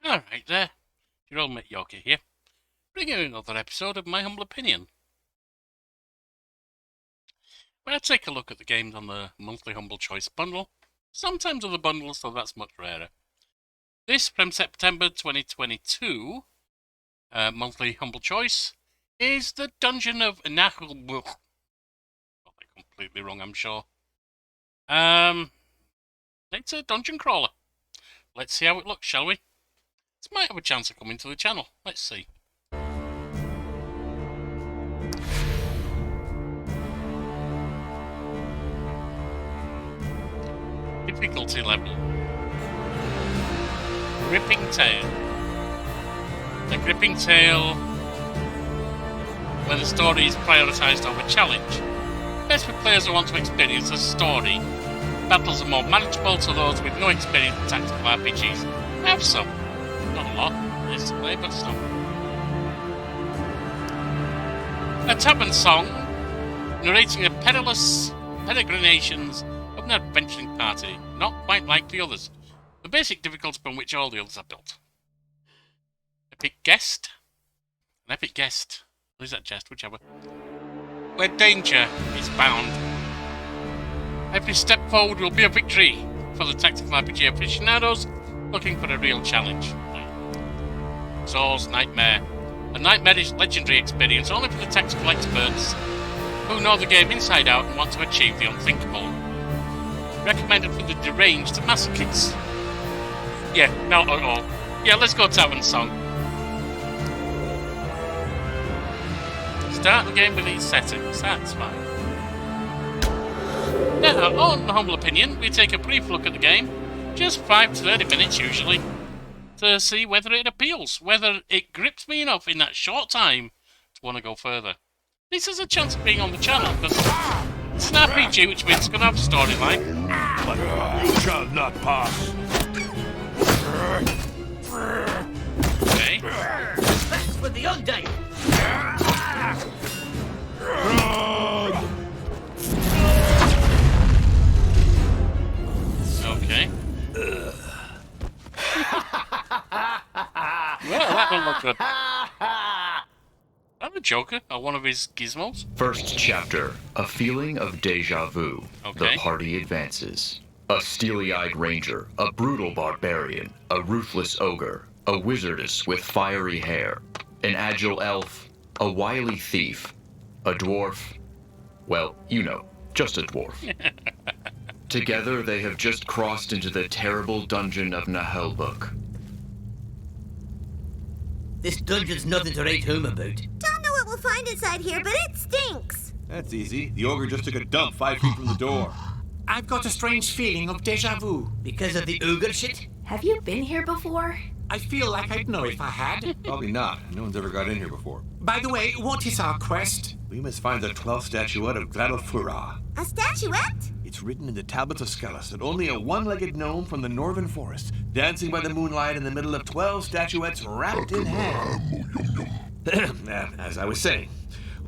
Alright there, your old mate Yorkie here, bringing you another episode of My Humble Opinion. When I take a look at the games on the monthly Humble Choice bundle, sometimes other bundles, so that's much rarer. This, from September 2022, monthly Humble Choice, is the Dungeon of Naheulbeuk. Got that completely wrong, I'm sure. It's a dungeon crawler. Let's see how it looks, shall we? This might have a chance of coming to the channel. Let's see. Difficulty level. Gripping Tale. A gripping tale when the story is prioritised over challenge. Best for players who want to experience a story. Battles are more manageable to those with no experience in tactical RPGs. Have some. Not a lot, there's to play, but some. A tavern song narrating the perilous peregrinations of an adventuring party, not quite like the others. The basic difficulty upon which all the others are built. Epic guest. An epic guest. Or is that jest? Whichever. Where danger is bound. Every step forward will be a victory for the tactical RPG aficionados looking for a real challenge. Soul's Nightmare. A nightmarish legendary experience only for the tactical experts who know the game inside out and want to achieve the unthinkable. Recommended for the deranged masochists. Yeah, not at all. Yeah, let's go Tavern Song. Start the game with these settings, that's fine. Now, on Humble Opinion, we take a brief look at the game, just 5 to 30 minutes usually, to see whether it appeals, whether it grips me enough in that short time to want to go further. This has a chance of being on the channel, because it's an RPG, which means it's going to have a storyline. But you shall not pass. Okay. That's for the undead. Okay. Well, that don't look good. I'm a Joker, or one of his gizmos. First chapter, a feeling of deja vu. Okay. The party advances. A steely-eyed ranger, a brutal barbarian, a ruthless ogre, a wizardess with fiery hair, an agile elf, a wily thief, a dwarf. Well, you know, just a dwarf. Together, they have just crossed into the terrible Dungeon of Naheulbeuk. This dungeon's nothing to write home about. Don't know what we'll find inside here, but it stinks. That's easy. The ogre just took a dump 5 feet from the door. I've got a strange feeling of deja vu. Because of the ogre shit? Have you been here before? I feel like I'd know if I had. Probably not. No one's ever got in here before. By the way, what is our quest? We must find the 12th statuette of Gladolfura. A statuette? It's written in the tablets of Skellis that only a one-legged gnome from the northern forest, dancing by the moonlight in the middle of 12 statuettes wrapped in ham. As I was saying,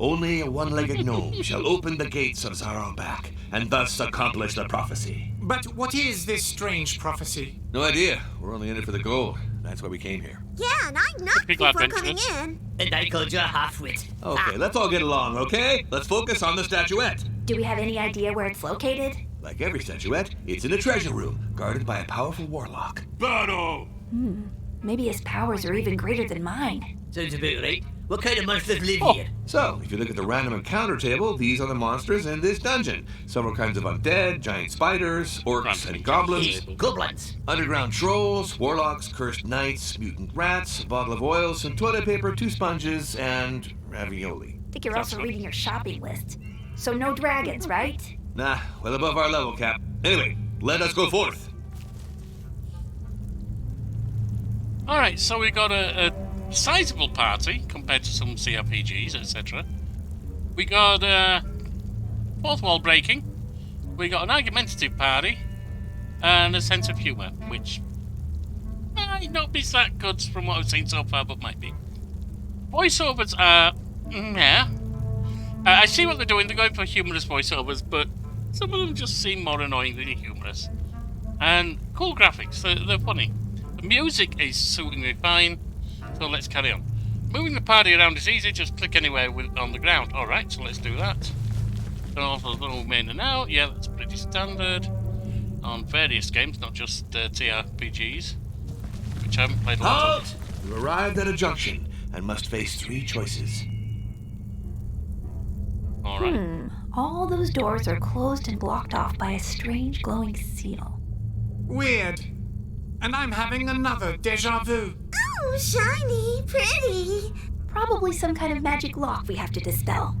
only a one-legged gnome shall open the gates of Zaralbak and thus accomplish the prophecy. But what is this strange prophecy? No idea. We're only in it for the gold. That's why we came here. Yeah, and I knocked People before adventurers. coming in. And I called you a half-wit. Okay, let's all get along, okay? Let's focus on the statuette. Do we have any idea where it's located? Like every statuette, it's in a treasure room, guarded by a powerful warlock. Battle! Maybe his powers are even greater than mine. Sounds about right. What kind of monsters live here? So, if you look at the random encounter table, these are the monsters in this dungeon. Several kinds of undead, giant spiders, orcs and goblins, Goblins. underground trolls, warlocks, cursed knights, mutant rats, a bottle of oil, some toilet paper, 2 sponges, and ravioli. I think you're also reading your shopping list. So no dragons, right? Nah, well above our level, Cap. Anyway, let us go forth. Alright, so we got a sizable party compared to some CRPGs, etc. We got fourth wall breaking. We got an argumentative party and a sense of humour, which might not be that good from what I've seen so far, but might be. Voiceovers are yeah. I see what they're doing. They're going for humorous voiceovers, but some of them just seem more annoying than humorous. And cool graphics. They're funny. The music is suiting me fine, so let's carry on. Moving the party around is easy, just click anywhere on the ground. Alright, so let's do that. Turn off a little main and out. Yeah, that's pretty standard on various games, not just TRPGs, which I haven't played a lot of. Halt! You arrived at a junction and must face 3 choices. Alright. All those doors are closed and blocked off by a strange glowing seal. Weird. And I'm having another deja vu. Oh, shiny, pretty. Probably some kind of magic lock we have to dispel.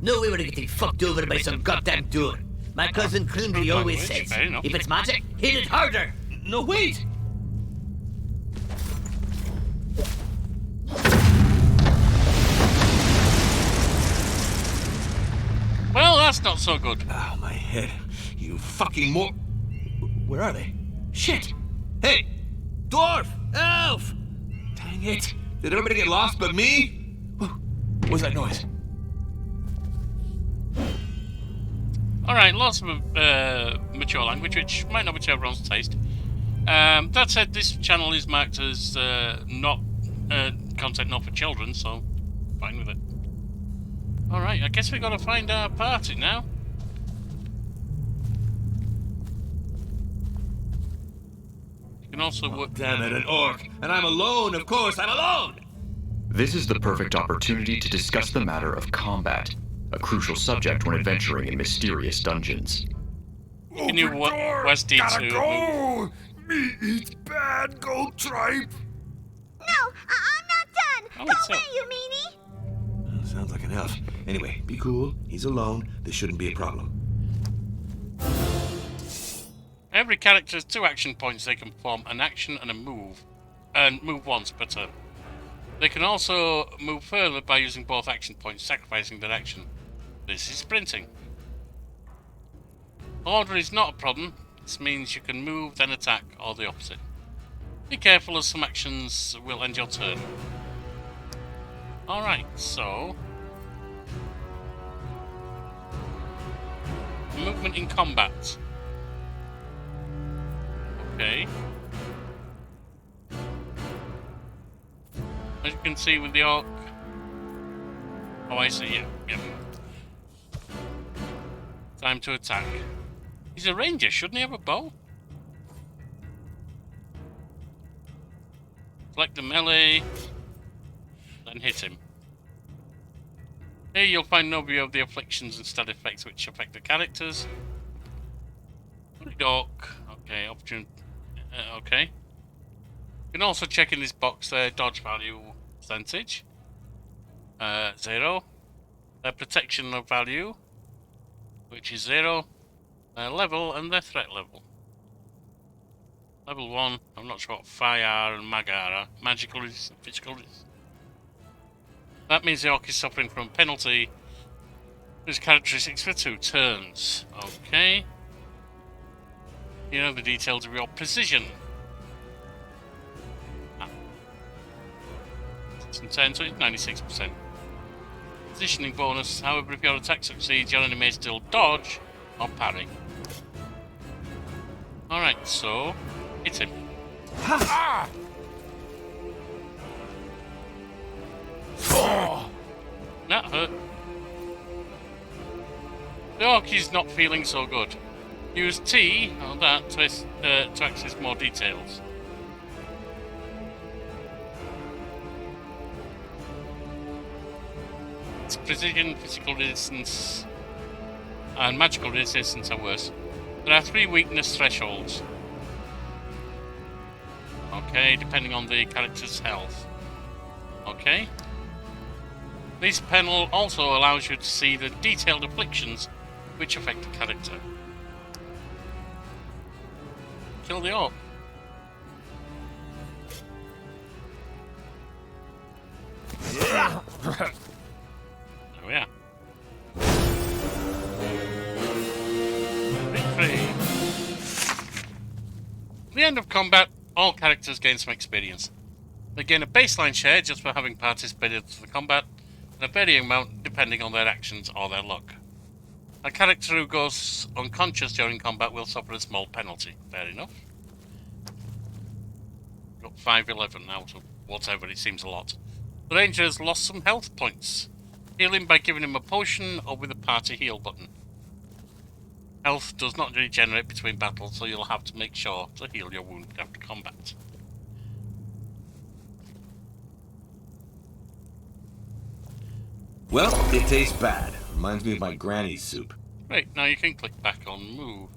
No way we're getting fucked over by some goddamn door. My cousin Clundry always says, Fair enough. if it's magic, hit it harder. No, wait! Well, that's not so good. Oh, my head. You fucking Where are they? Shit! Hey! Dwarf! Elf! Dang it! Did everybody get lost but me? What was that noise? Alright, lots of mature language, which might not be to everyone's taste. That said, this channel is marked as not content not for children, so fine with it. Alright, I guess we gotta find our party now. You can also work. Damn it, an orc! And I'm alone, of course, I'm alone! This is the perfect opportunity to discuss the matter of combat, a crucial subject when adventuring in mysterious dungeons. Can you West D2? Go! Me eats bad, go tripe! No, I'm not done. Oh, Go it's away, up. you meanie. Sounds like an elf. Anyway, be cool. He's alone. This shouldn't be a problem. Every character has 2 action points. They can perform an action and a move, and move once per turn. They can also move further by using both action points, sacrificing their action. This is sprinting. Order is not a problem. This means you can move, then attack, or the opposite. Be careful as some actions will end your turn. Alright, so... movement in combat. Okay. As you can see with the orc... Oh, I see, yeah. Time to attack. He's a ranger, shouldn't he have a bow? Select the melee, then hit him. Here you'll find an overview of the afflictions and stat effects which affect the characters. Orc. Okay, option. Okay. You can also check in this box their dodge value percentage. 0. Their protection of value, which is 0. Their level and their threat level. Level 1, I'm not sure what fire and mag are. Magical resistance, physical resistance. That means the orc is suffering from penalty. His characteristics for 2 turns. Okay. You know the details of your precision. Some 10, so it's 96%. Positioning bonus, however, if your attack succeeds, your enemy may still dodge or parry. Alright, so hit him. That hurt. The orc is not feeling so good. Use T on that to access more details. Its precision, physical resistance, and magical resistance are worse. There are 3 weakness thresholds. Okay, depending on the character's health. Okay. This panel also allows you to see the detailed afflictions which affect the character. Kill the orc. There we are. Victory! At the end of combat, all characters gain some experience. They gain a baseline share just for having participated in the combat, and a varying amount depending on their actions or their luck. A character who goes unconscious during combat will suffer a small penalty. Fair enough. Got 511 out of whatever, it seems a lot. The ranger has lost some health points. Heal him by giving him a potion or with a party heal button. Health does not regenerate between battles, so you'll have to make sure to heal your wound after combat. Well, it tastes bad. Reminds me of my granny's soup. Right, now you can click back on move.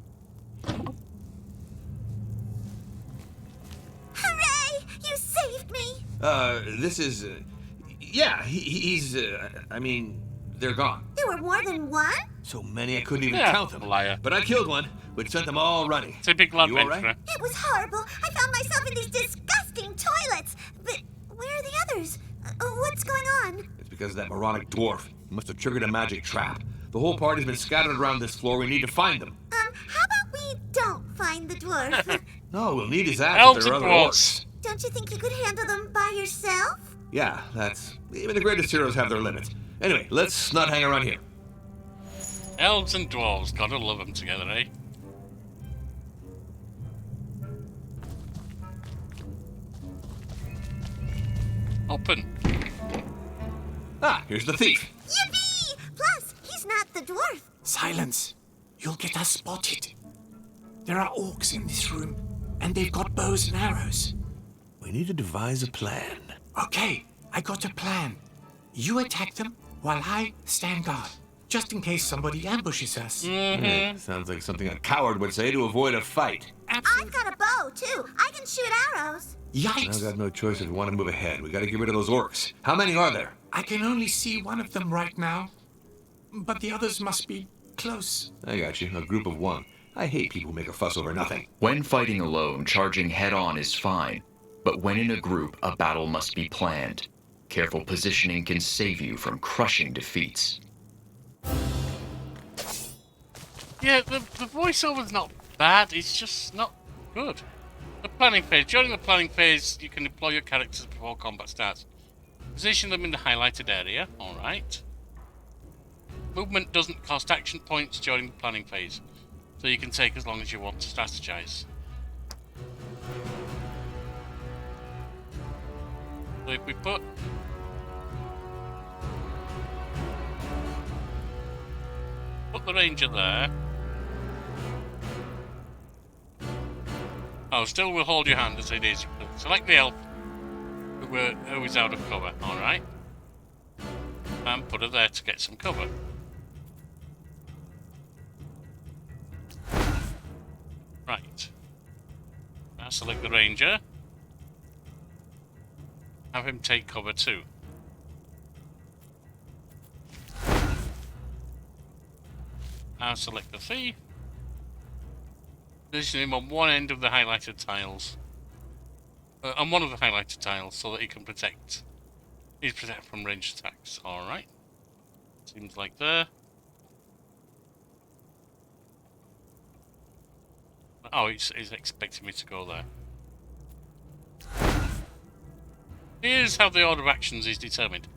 Hooray! You saved me! This is, yeah, I mean, they're gone. There were more than one? So many I couldn't even Yeah, count them. liar. But I killed one, which sent them all running. Typical You all adventurer. right? It was horrible. I found myself in these disgusting toilets. But where are the others? What's going on? It's because of that moronic dwarf. He must have triggered a magic trap. The whole party's been scattered around this floor. We need to find them. How about we don't find the dwarf? No, we'll need his ass Elves if there are and other dwarves. orcs. Don't you think you could handle them by yourself? Yeah, that's... Even the greatest heroes have their limits. Anyway, let's not hang around here. Elves and dwarves, gotta love them together, eh? Open. Ah, here's the thief. Yippee! Plus, he's not the dwarf. Silence. You'll get us spotted. There are orcs in this room, and they've got bows and arrows. We need to devise a plan. Okay, I got a plan. You attack them while I stand guard, just in case somebody ambushes us. Yeah, sounds like something a coward would say to avoid a fight. I've got a bow, too. I can shoot arrows. I've Yikes! got no choice if we want to move ahead. We gotta get rid of those orcs. How many are there? I can only see one of them right now, but the others must be close. I got you. A group of one. I hate people who make a fuss over nothing. When fighting alone, charging head-on is fine. But when in a group, a battle must be planned. Careful positioning can save you from crushing defeats. Yeah, the voiceover's not bad, it's just not good. The planning phase. During the planning phase, you can deploy your characters before combat starts. Position them in the highlighted area, alright. Movement doesn't cost action points during the planning phase, so you can take as long as you want to strategize. So if we put the ranger there. Oh, still will hold your hand as it is. Select the elf who is out of cover, alright. And put her there to get some cover. Right. Now select the ranger. Have him take cover too. Now select the thief. Position him on one end of the highlighted tiles. On one of the highlighted tiles so that he can protect. He's protected from ranged attacks. Alright. Seems like there. Oh, he's expecting me to go there. Here's how the order of actions is determined.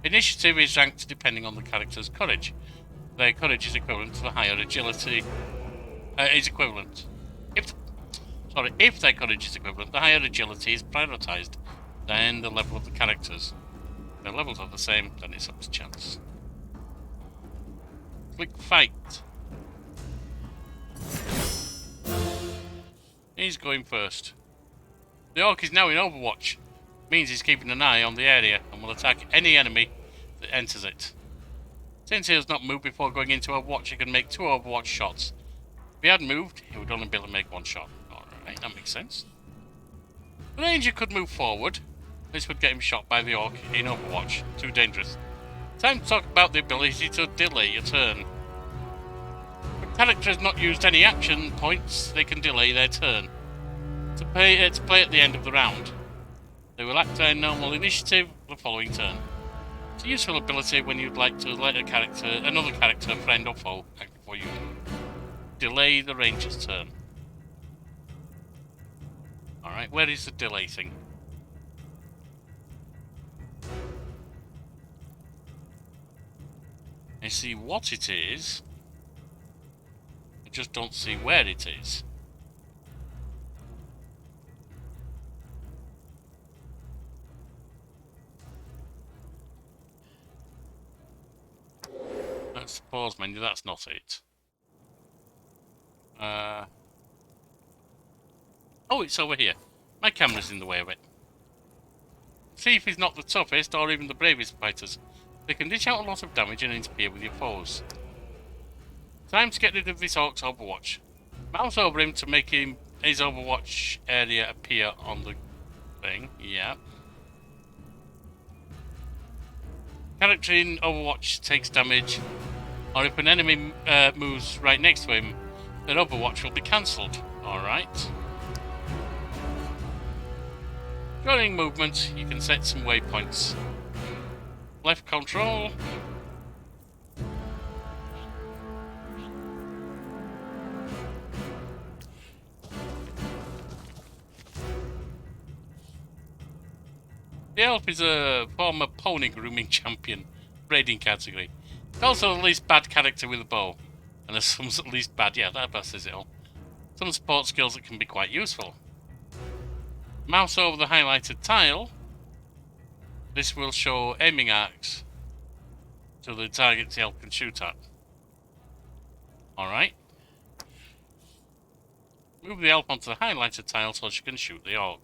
Initiative is ranked depending on the character's courage. Their courage is equivalent to the higher agility. If their courage is equivalent, the higher agility is prioritized. Then the level of the characters. If their levels are the same, then it's up to chance. Click fight. He's going first. The orc is now in Overwatch. Means he's keeping an eye on the area and will attack any enemy that enters it. Since he has not moved before going into Overwatch, he can make 2 Overwatch shots. If he had moved, he would only be able to make 1 shot. Alright, that makes sense. The ranger could move forward. This would get him shot by the orc in Overwatch. Too dangerous. Time to talk about the ability to delay a turn. If a character has not used any action points, they can delay their turn. To play at the end of the round. They will act their normal initiative the following turn. It's a useful ability when you'd like to let another character, friend or foe, act before you delay the ranger's turn. Alright, where is the delay thing? I see what it is. I just don't see where it is. That's the pause menu, that's not it. Oh, it's over here. My camera's in the way of it. Thief is not the toughest or even the bravest fighters. They can dish out a lot of damage and interfere with your foes. Time to get rid of this orc's Overwatch. Mouse over him to make his Overwatch area appear on the thing. Yeah. Character in Overwatch takes damage, or if an enemy moves right next to him, their Overwatch will be cancelled. Alright. During movement, you can set some waypoints. Left control. The elf is a former pony grooming champion, braiding category. Also the least bad character with a bow. And as some's at least bad, yeah, that says it all. Some support skills that can be quite useful. Mouse over the highlighted tile. This will show aiming arcs to the target the elf can shoot at. Alright. Move the elf onto the highlighted tile so she can shoot the orc.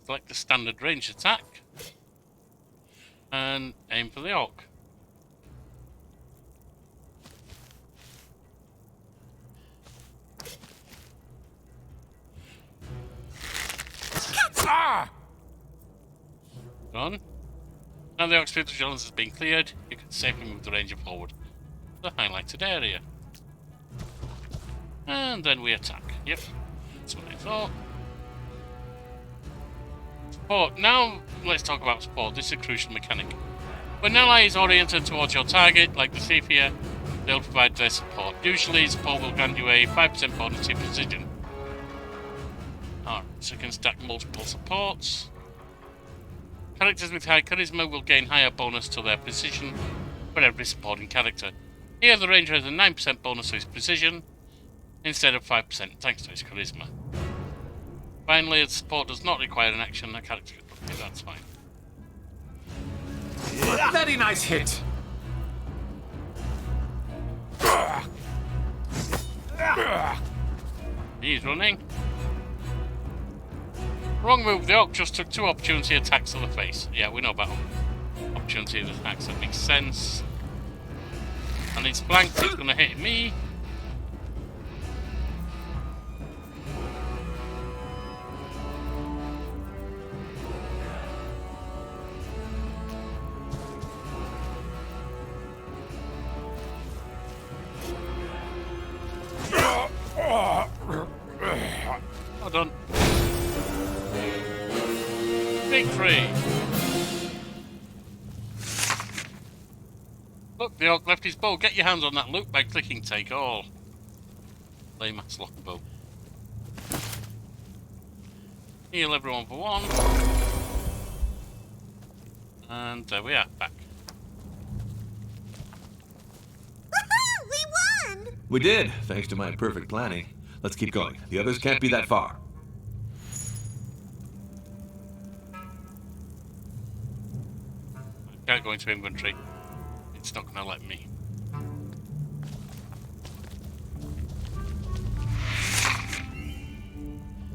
Select the standard range attack and aim for the orc. Done. Now the orc's field challenge has been cleared, you can safely move the ranger forward to the highlighted area. And then we attack. Yep, that's what I thought. Support. Now let's talk about support. This is a crucial mechanic. When an ally is oriented towards your target, like the thief here, they'll provide their support. Usually support will grant you a 5% bonus to precision. Alright, so you can stack multiple supports. Characters with high charisma will gain higher bonus to their precision for every supporting character. Here the ranger has a 9% bonus to his precision, instead of 5% thanks to his charisma. Finally, the support does not require an action, a character can do it, that's fine. Very nice hit. He's running. Wrong move, the orc just took 2 opportunity attacks to the face. Yeah, we know about opportunity attacks, that makes sense. And it's flanked, it's gonna hit me. Well done. Victory! Look, the orc left his bow. Get your hands on that loot by clicking take all. Lame ass longbow. Heal everyone for 1. And there we are, back. Woohoo! We won! We did, thanks to my perfect planning. Let's keep going. The others can't be that far. I can't go into inventory. It's not gonna let me.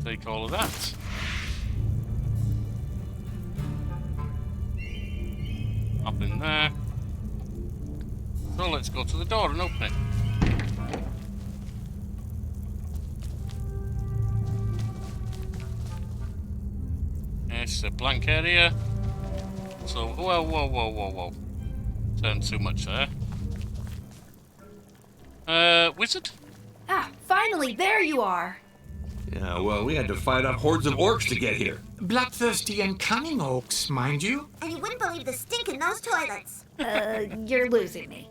Take all of that. Up in there. So let's go to the door and open it. It's a blank area. So, whoa. Turned too much there. Wizard? Ah, finally, there you are. Yeah, well, we had to fight off hordes of orcs to get here. Bloodthirsty and cunning orcs, mind you. And you wouldn't believe the stink in those toilets. You're losing me.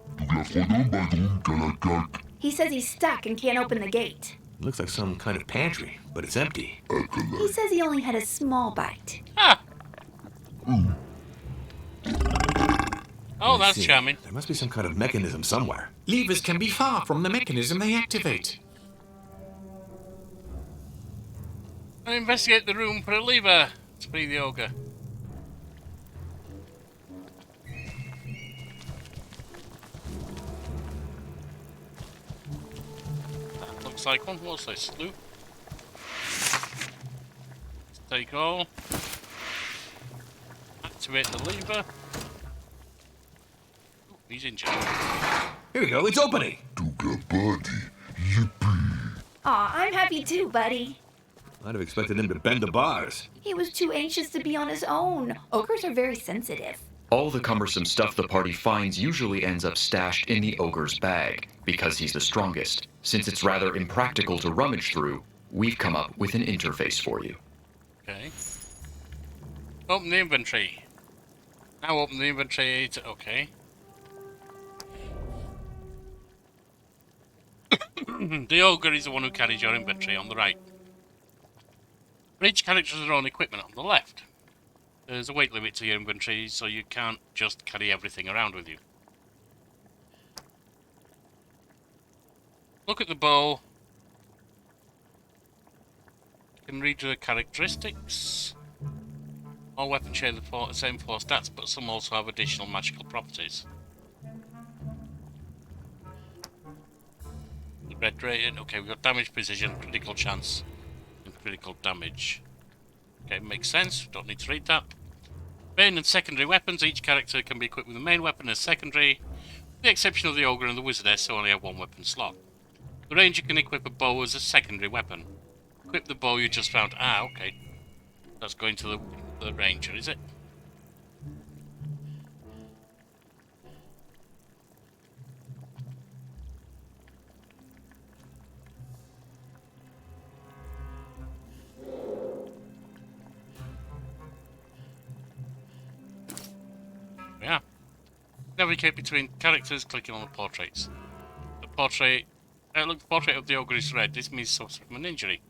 He says he's stuck and can't open the gate. Looks like some kind of pantry, but it's empty. He says he only had a small bite. Ah! Oh, Let's that's see. charming. There must be some kind of mechanism somewhere. Levers can be far from the mechanism they activate. And investigate the room for a lever to free the ogre. looks like one. What's this? Loot. Take all. Activate the lever. Ooh, he's injured. Here we go, it's opening. Aw, I'm happy too, buddy. I'd have expected him to bend the bars. He was too anxious to be on his own. Ogres are very sensitive. All the cumbersome stuff the party finds usually ends up stashed in the ogre's bag, because he's the strongest. Since it's rather impractical to rummage through, we've come up with an interface for you. Okay. Open the inventory. Now open the inventory to... Okay. The ogre is the one who carries your inventory on the right. For each character has their own equipment on the left. There's a weight limit to your inventory, so you can't just carry everything around with you. Look at the bow. You can read the characteristics. All weapons share the same 4 stats, but some also have additional magical properties. The red rating. Okay, we've got damage, precision, critical chance, and critical damage. Okay, makes sense. Don't need to read that. Main and secondary weapons. Each character can be equipped with a main weapon and a secondary. With the exception of the ogre and the wizardess, who only have 1 weapon slot. The ranger can equip a bow as a secondary weapon. Equip the bow you just found. Ah, okay. That's going to the ranger, is it? Yeah. Navigate between characters, clicking on the portraits. The portrait... look, the portrait of the ogre is red. This means suffering from an injury.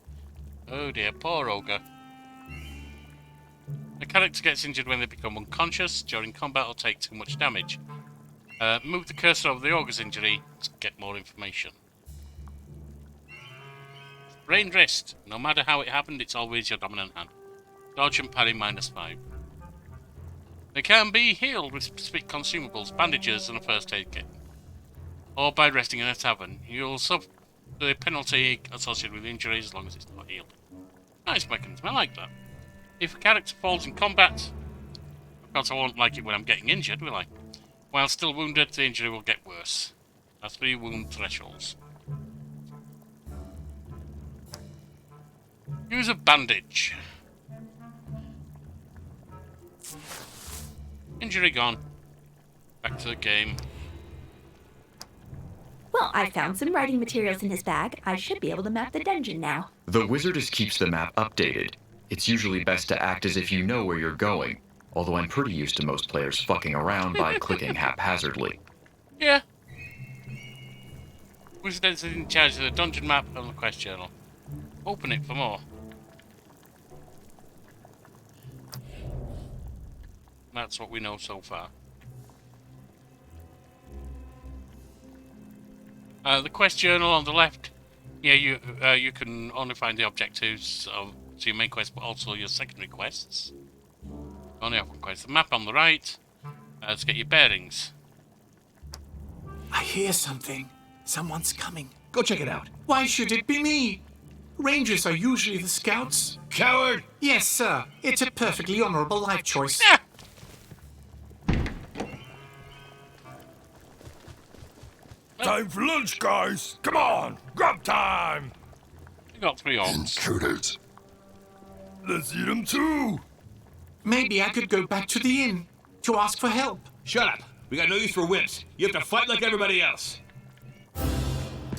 Oh dear, poor ogre. A character gets injured when they become unconscious during combat or take too much damage. Move the cursor over the ogre's injury to get more information. Sprained wrist. No matter how it happened, it's always your dominant hand. Dodge and parry -5. They can be healed with specific consumables, bandages, and a first aid kit. Or by resting in a tavern. You'll suffer the penalty associated with injuries as long as it's not healed. Nice mechanism, I like that. If a character falls in combat, of course I won't like it when I'm getting injured, will I? While still wounded, the injury will get worse. There are 3 wound thresholds. Use a bandage. Injury gone. Back to the game. Well, I found some writing materials in his bag. I should be able to map the dungeon now. The wizardess keeps the map updated. It's usually best to act as if you know where you're going, although I'm pretty used to most players fucking around by clicking haphazardly. Yeah. Wizard is in charge of the dungeon map and the quest journal. Open it for more. That's what we know so far. The quest journal on the left. Yeah, you can only find the objectives of your main quest, but also your secondary quests. Only have 1 quest. The map on the right. Let's get your bearings. I hear something. Someone's coming. Go check it out. Why should it be me? Rangers are usually the scouts. Coward! Yes, sir. It's a perfectly honorable life choice. Yeah. Time for lunch, guys! Come on! Grub time! You got 3 orcs. Intruders! Let's eat them too! Maybe I could go back to the inn to ask for help. Shut up. We got no use for wimps. You have to fight like everybody else.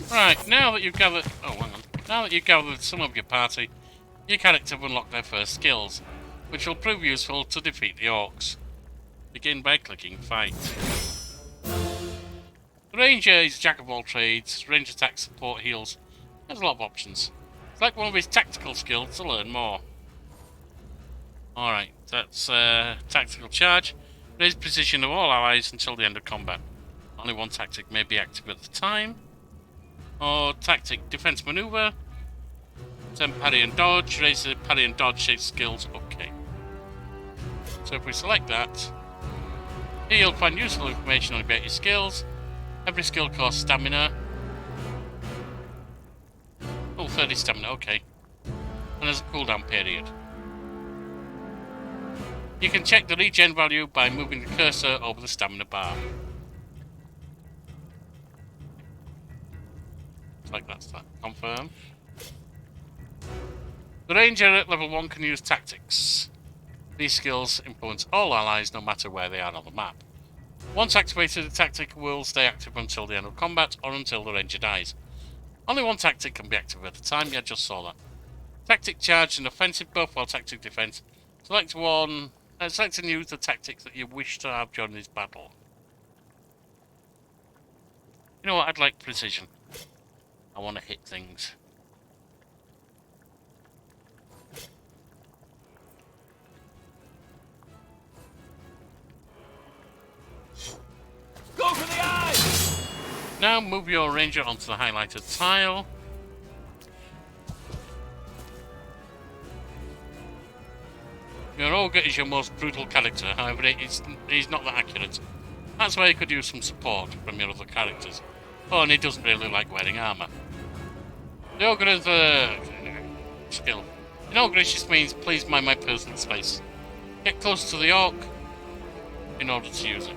Right, now that you've gathered... Oh, hang on. Now that you've gathered some of your party, your character will unlock their first skills, which will prove useful to defeat the orcs. Begin by clicking Fight. The Ranger is jack of all trades. Range attack, support, heals. There's a lot of options. Select one of his tactical skills to learn more. Alright, that's tactical charge. Raise precision of all allies until the end of combat. Only 1 tactic may be active at the time. Or tactic, defense maneuver. Then parry and dodge. Raise the parry and dodge skills. Okay. So if we select that, here you'll find useful information about your skills. Every skill costs stamina. 30 stamina, okay. And there's a cooldown period. You can check the regen value by moving the cursor over the stamina bar. Like that's that. Confirm. The ranger at level 1 can use tactics. These skills influence all allies no matter where they are on the map. Once activated, the tactic will stay active until the end of combat or until the ranger dies. Only one tactic can be active at a time, yeah, just saw that. Tactic charge and offensive buff while tactic defense. Select one. Select and use the tactics that you wish to have during this battle. You know what? I'd like precision. I want to hit things. Go for the eye! Now move your ranger onto the highlighted tile. Your ogre is your most brutal character, however he's not that accurate. That's why you could use some support from your other characters. Oh, and he doesn't really like wearing armour. The ogre is a skill. In ogre just means please mind my personal space. Get close to the orc in order to use it.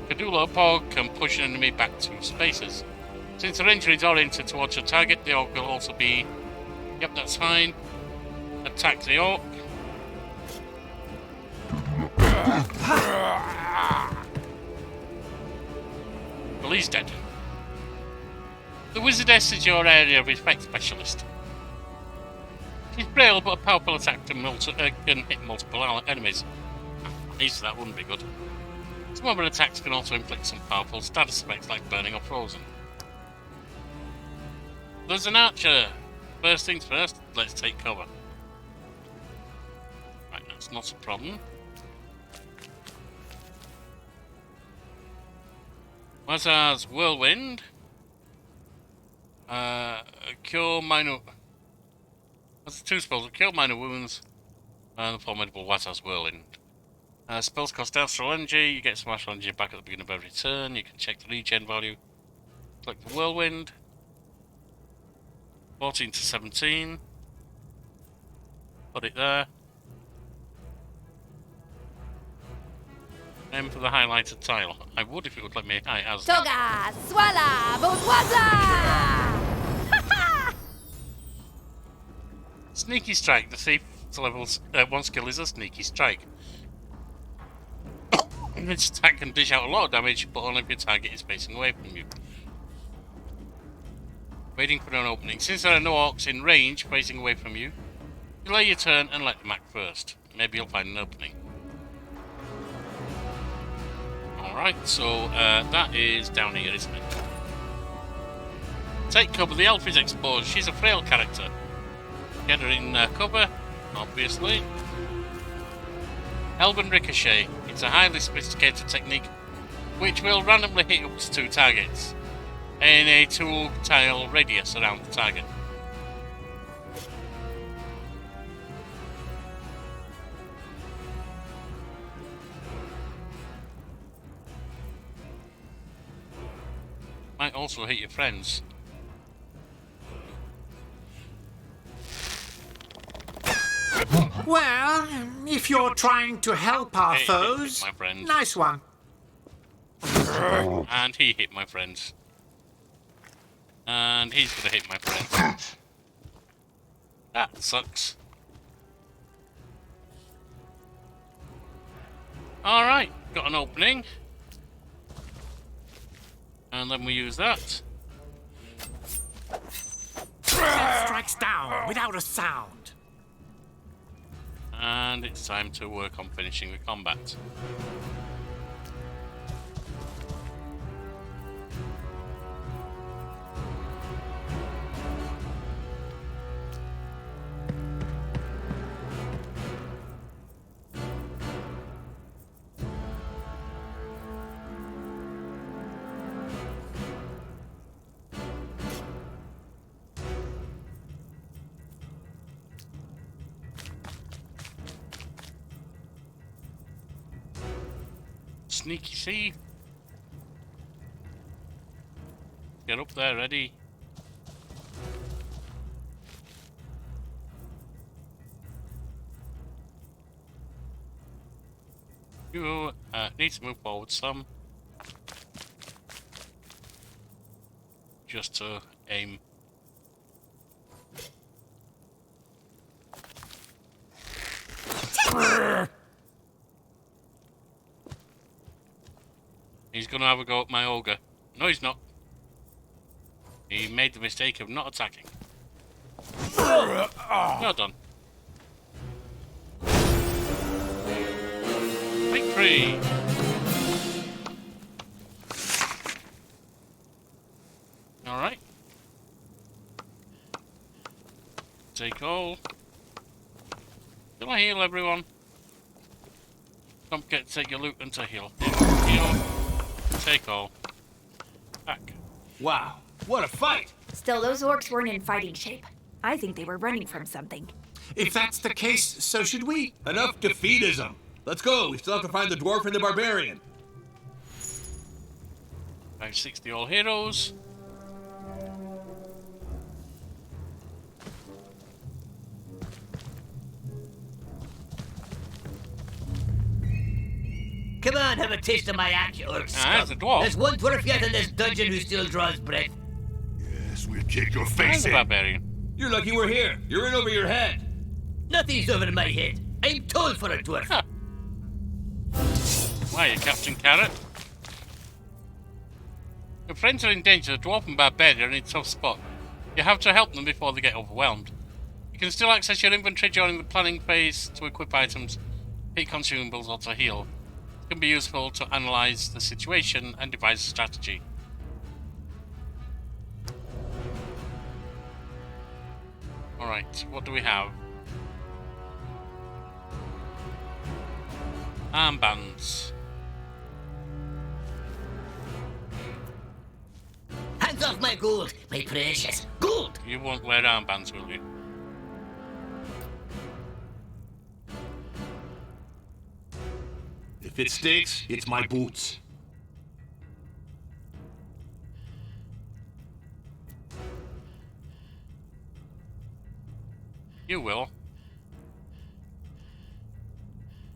Kadula Pog can push an enemy back 2 spaces. Since the ranger is oriented towards your target, the orc will also be... Yep, that's fine. Attack the orc. Well, he's dead. The wizardess is your area of effect specialist. She's frail, but a powerful attack can hit multiple enemies. At least that wouldn't be good. Some of her attacks can also inflict some powerful status effects like burning or frozen. There's an archer. First things first, let's take cover. Right, that's not a problem. Mazar's Whirlwind. Cure minor... That's 2 spells. Cure minor wounds. And the formidable Wazar's Whirlwind. Spells cost astral energy. You get some astral energy back at the beginning of every turn. You can check the regen value. Click the Whirlwind. 14 to 17. Put it there. Aim for the highlighted tile. I would if it would let me. It has. Toga, swala, bourgeoisie! Sneaky strike. The thief's level's 1 skill is a sneaky strike. This attack can dish out a lot of damage, but only if your target is facing away from you. Waiting for an opening. Since there are no orcs in range facing away from you, delay your turn and let them act first. Maybe you'll find an opening. Alright, so that is down here, isn't it? Take cover. The elf is exposed. She's a frail character. Get her in cover, obviously. Elven Ricochet. It's a highly sophisticated technique which will randomly hit up to 2 targets in a 2-tile radius around the target. Might also hit your friends. Well, if you're trying to help our Hey, foes, my friend. nice one. And he hit my friends. And he's gonna hit my friends. That sucks. Alright, got an opening. And then we use that. Strikes down without a sound. And it's time to work on finishing the combat. Sneaky see. Get up there, ready. You need to move forward some. Just to aim. He's gonna have a go at my ogre. No, he's not. He made the mistake of not attacking. Well done. Victory! Alright. Take all. Can I heal everyone? Don't forget to take your loot and to heal. Heal. Take all. Back. Wow, what a fight! Still, those orcs weren't in fighting shape. I think they were running from something. If that's the case, so should we. Enough defeatism. Let's go. We still have to find the dwarf and the barbarian. 560 all heroes. Come on, have a taste of my axe, you orc scum. There's the dwarf. There's one dwarf yet in this dungeon who still draws breath. Yes, we'll kick your There's face the in. barbarian. You're lucky we're here. You're in over your head. Nothing's over my head. I'm tall for a dwarf. Huh. Why, you Captain Carrot? Your friends are in danger. The dwarf and barbarian are in a tough spot. You have to help them before they get overwhelmed. You can still access your inventory during the planning phase to equip items, pick consumables, or to heal. It can be useful to analyze the situation and devise a strategy. Alright, what do we have? Armbands. Hands off my gold, my precious gold. You won't wear armbands, will you? If it stinks, it's my boots. You will.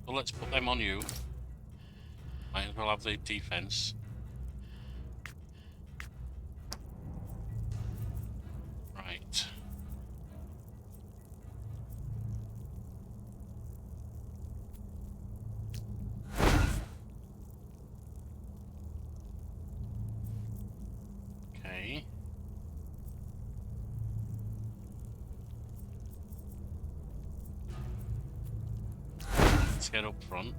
So let's put them on you. Might as well have the defense. Right. Okay. Let's get up front.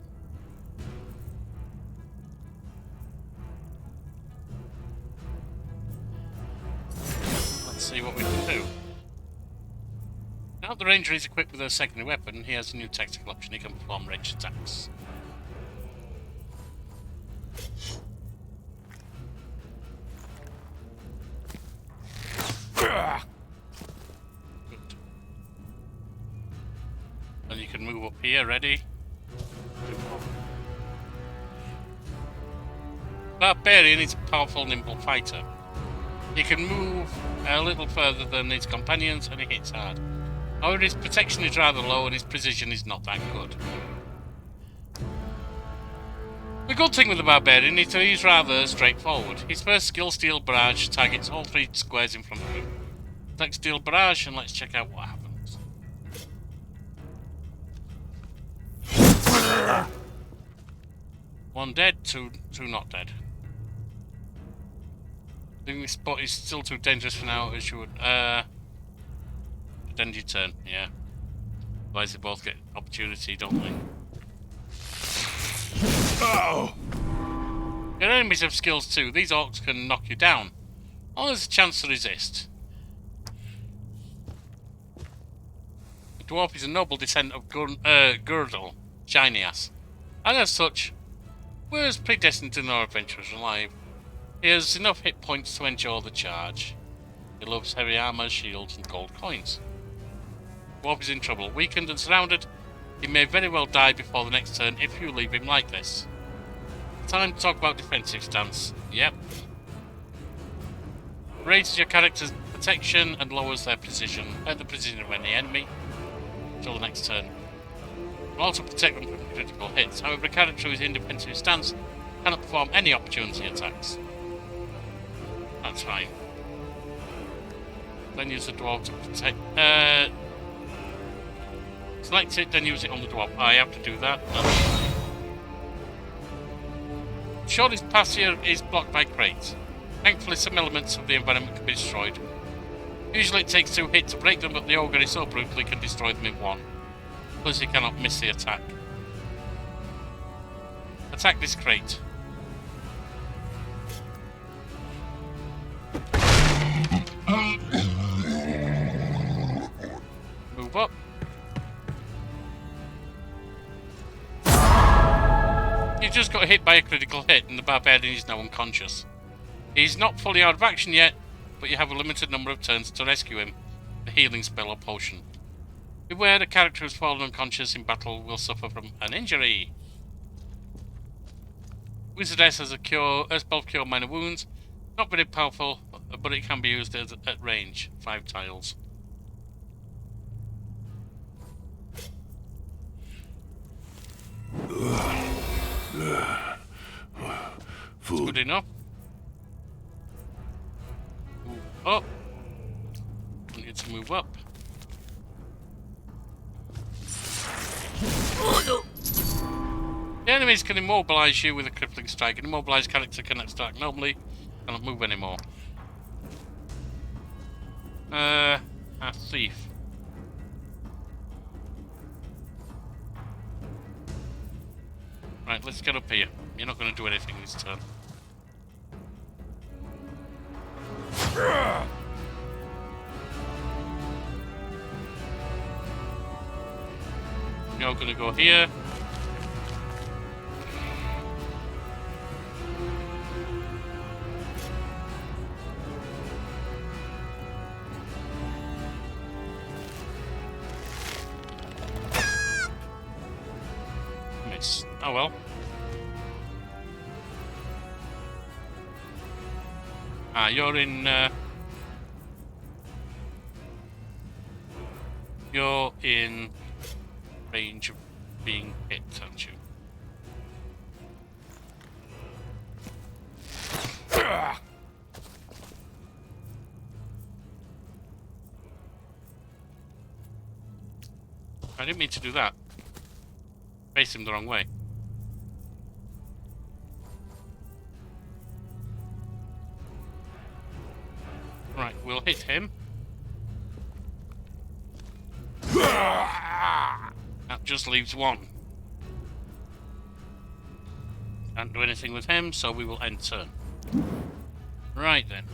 Let's see what we can do. Now the ranger is equipped with a secondary weapon, he has a new tactical option. He can perform ranged attacks. Good. And you can move up here, ready? Barbarian is a powerful, nimble fighter. He can move a little further than his companions and he hits hard. However, his protection is rather low and his precision is not that good. The good thing with the Barbarian is that he's rather straightforward. His first skill, Steel Barrage, targets all 3 squares in front of him. Attack Steel Barrage and let's check out what happens. One dead, two not dead. I think this spot is still too dangerous for now, as you would end your turn, yeah. Otherwise they both get opportunity, don't they? Oh! Your enemies have skills too. These orcs can knock you down. Or there's a chance to resist. The dwarf is a noble descent of Girdle, Shiny Ass. And as such, we're as predestined to know adventurers alive. He has enough hit points to endure the charge. He loves heavy armor, shields, and gold coins. Dwarf is in trouble. Weakened and surrounded, he may very well die before the next turn if you leave him like this. Time to talk about defensive stance. Yep. Raises your character's protection and lowers their precision at the precision of any enemy until the next turn. Will also protect them from critical hits. However, a character whose independent stance cannot perform any opportunity attacks. That's fine. Then use the dwarf to protect. Select it, then use it on the dwarf. I have to do that. Shortest pass here is blocked by crates. Thankfully, some elements of the environment can be destroyed. Usually it takes 2 hits to break them, but the ogre is so brutal he can destroy them in 1. Plus he cannot miss the attack. Attack this crate. Move up. You just got hit by a critical hit and the barbarian is now unconscious. He's not fully out of action yet, but you have a limited number of turns to rescue him, a healing spell or potion. Beware, the character who's fallen unconscious in battle will suffer from an injury. Wizardess has a spell cure minor wounds. Not very powerful, but it can be used at range. 5 tiles. That's good enough. Move up. I need to move up. The enemies can immobilize you with a crippling strike. An immobilized character cannot strike normally, cannot move anymore. A thief. Right, let's get up here. You're not going to do anything this turn. You're going to go here. Miss. Oh well. You're in. You're in range of being hit, aren't you? I didn't mean to do that. Face him the wrong way. Right, we'll hit him. That just leaves 1. Can't do anything with him, so we will end turn. Right then.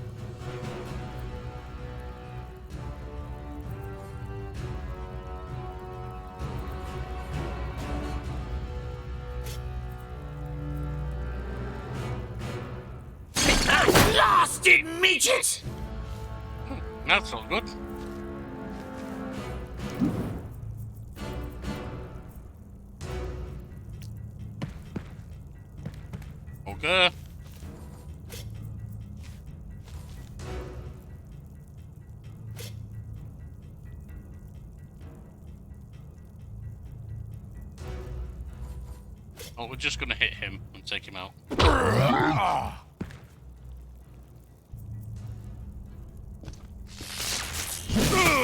Blasted midget! That's all good. Okay. Oh, we're just gonna hit him and take him out.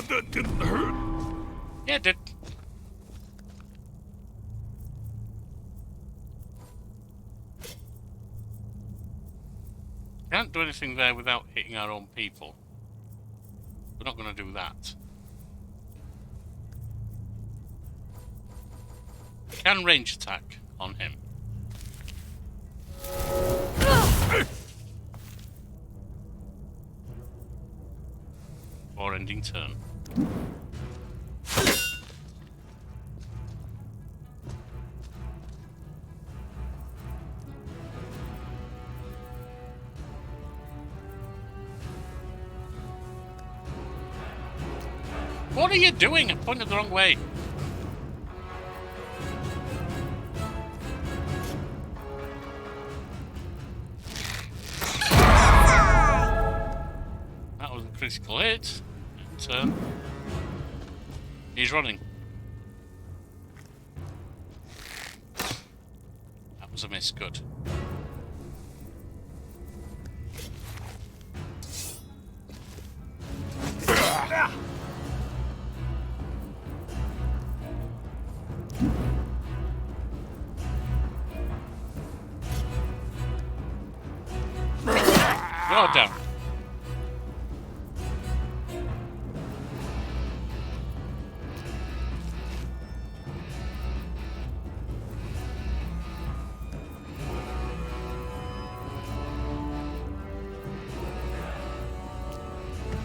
That didn't hurt. Yeah, it did. Can't do anything there without hitting our own people. We're not going to do that. Can range attack on him. Or ending turn. What are you doing? I pointed the wrong way. critical hit. And he's running. That was a miss. Good. Well done.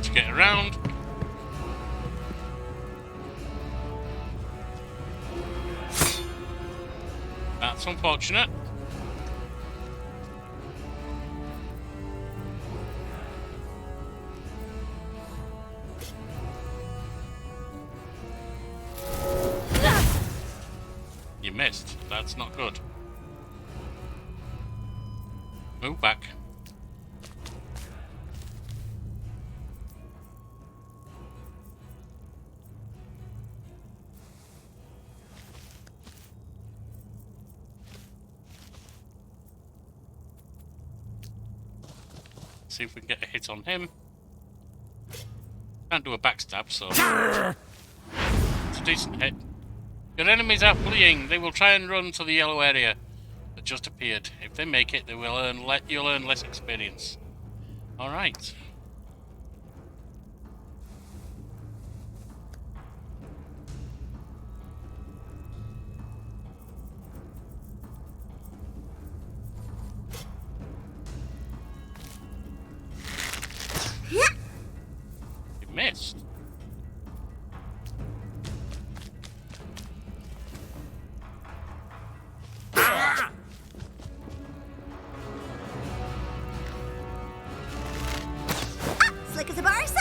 To get around. That's unfortunate. You missed. That's not good. Move back. See if we can get a hit on him. Can't do a backstab, so it's a decent hit. Your enemies are fleeing. They will try and run to the yellow area that just appeared. If they make it, they will you'll earn less experience. All right. You missed. Slick as a bar, so.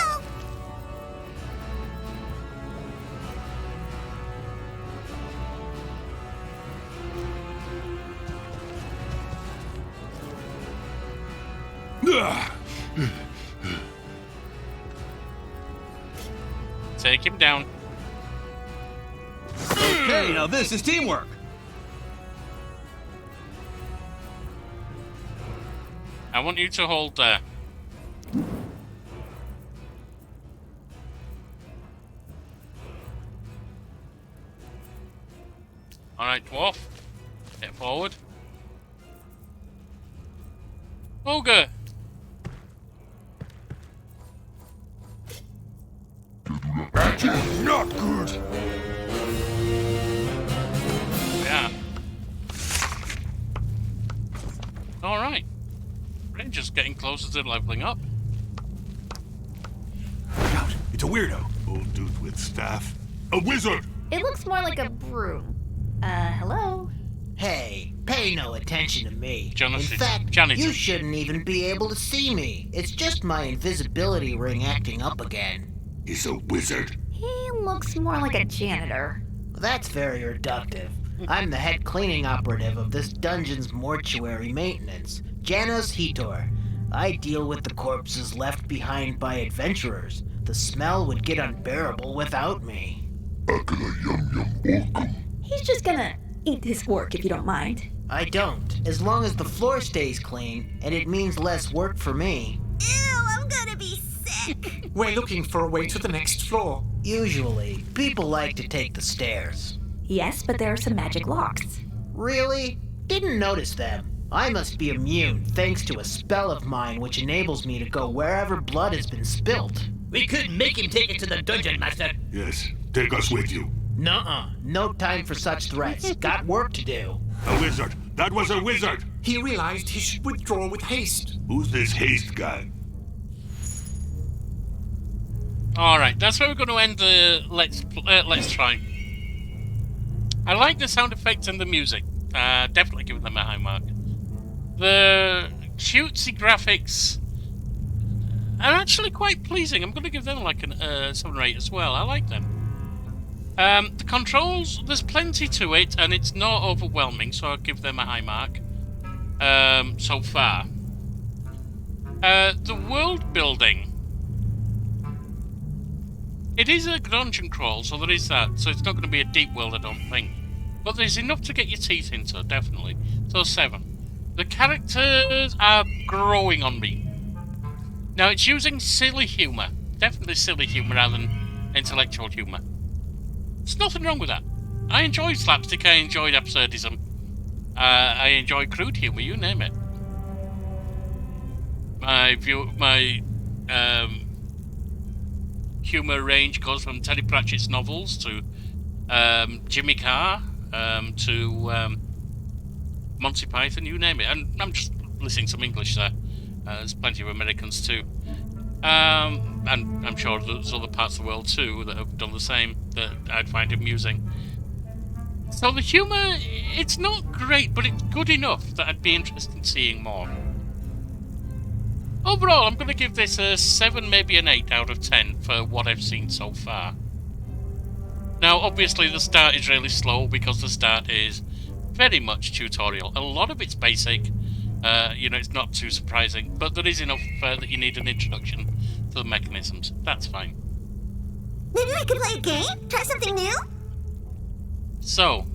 Take him down. Okay, now this is teamwork. I want you to hold there. Alright, dwarf. Get forward. Ogre! That is not good. Yeah. Alright. Ranger's getting closer to leveling up. Look out, it's a weirdo. Old dude with staff. A wizard! It looks more like a broom. Hello? Hey, pay no attention to me. Jonas, In fact, Johnny, you shouldn't even be able to see me. It's just my invisibility ring acting up again. He's a wizard. He looks more like a janitor. That's very reductive. I'm the head cleaning operative of this dungeon's mortuary maintenance, Janos Hitor. I deal with the corpses left behind by adventurers. The smell would get unbearable without me. He's just gonna eat his work if you don't mind. I don't, as long as the floor stays clean, and it means less work for me. Ew, I'm gonna be sick. We're looking for a way to the next floor. Usually, people like to take the stairs. Yes, but there are some magic locks. Really? Didn't notice them. I must be immune thanks to a spell of mine which enables me to go wherever blood has been spilt. We could make him take it to the dungeon, master. Yes, take us with you. Nuh-uh. No time for such threats. Got work to do. A wizard. That was a wizard. He realized he should withdraw with haste. Who's this haste guy? Alright, that's where we're going to end the Let's Try. I like the sound effects and the music. Definitely giving them a high mark. The cutesy graphics are actually quite pleasing. I'm going to give them like a 7 or 8 as well. I like them. The controls, there's plenty to it, and it's not overwhelming, so I'll give them a high mark so far. The world building It is a dungeon crawl, so there is that. So it's not going to be a deep world, I don't think. But there's enough to get your teeth into, definitely. So 7. The characters are growing on me. Now, it's using silly humour. Definitely silly humour rather than intellectual humour. There's nothing wrong with that. I enjoy slapstick, I enjoy absurdism. I enjoy crude humour, you name it. My humour range goes from Terry Pratchett's novels to Jimmy Carr to Monty Python, you name it. And I'm just listening some English there. There's plenty of Americans too. And I'm sure there's other parts of the world too that have done the same that I'd find amusing. So the humour, it's not great, but it's good enough that I'd be interested in seeing more. Overall, I'm going to give this a 7, maybe an 8 out of 10 for what I've seen so far. Now, obviously, the start is really slow because the start is very much tutorial. A lot of it's basic. It's not too surprising, but there is enough that you need an introduction to the mechanisms. That's fine. Maybe we could play a game? Try something new? So,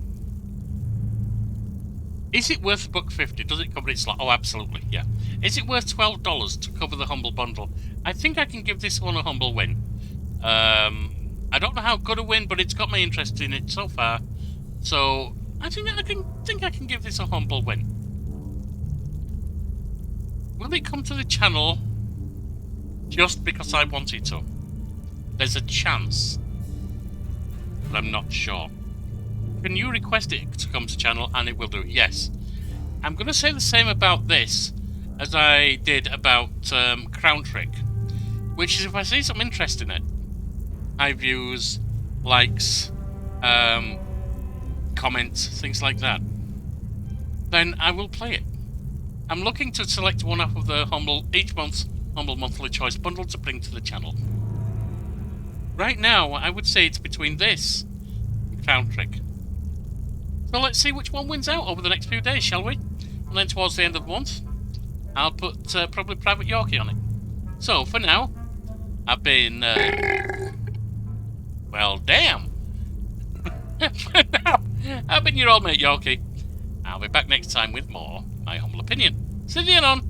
is it worth $1.50? Does it cover its slot? Oh, absolutely, yeah. Is it worth $12 to cover the Humble Bundle? I think I can give this one a humble win. I don't know how good a win, but it's got my interest in it so far. So, I think I can give this a humble win. Will it come to the channel just because I want it to? There's a chance, but I'm not sure. Can you request it to come to channel and it will do? Yes. I'm going to say the same about this as I did about Crown Trick, which is if I see some interest in it, high views, likes, comments, things like that, then I will play it. I'm looking to select one off of the each month's Humble Monthly Choice bundle to bring to the channel. Right now, I would say it's between this and Crown Trick. So let's see which one wins out over the next few days, shall we? And then towards the end of the month, I'll put probably Private Yorkie on it. So, for now, I've been... well, damn! For now, I've been your old mate Yorkie. I'll be back next time with more My Humble Opinion. See you on!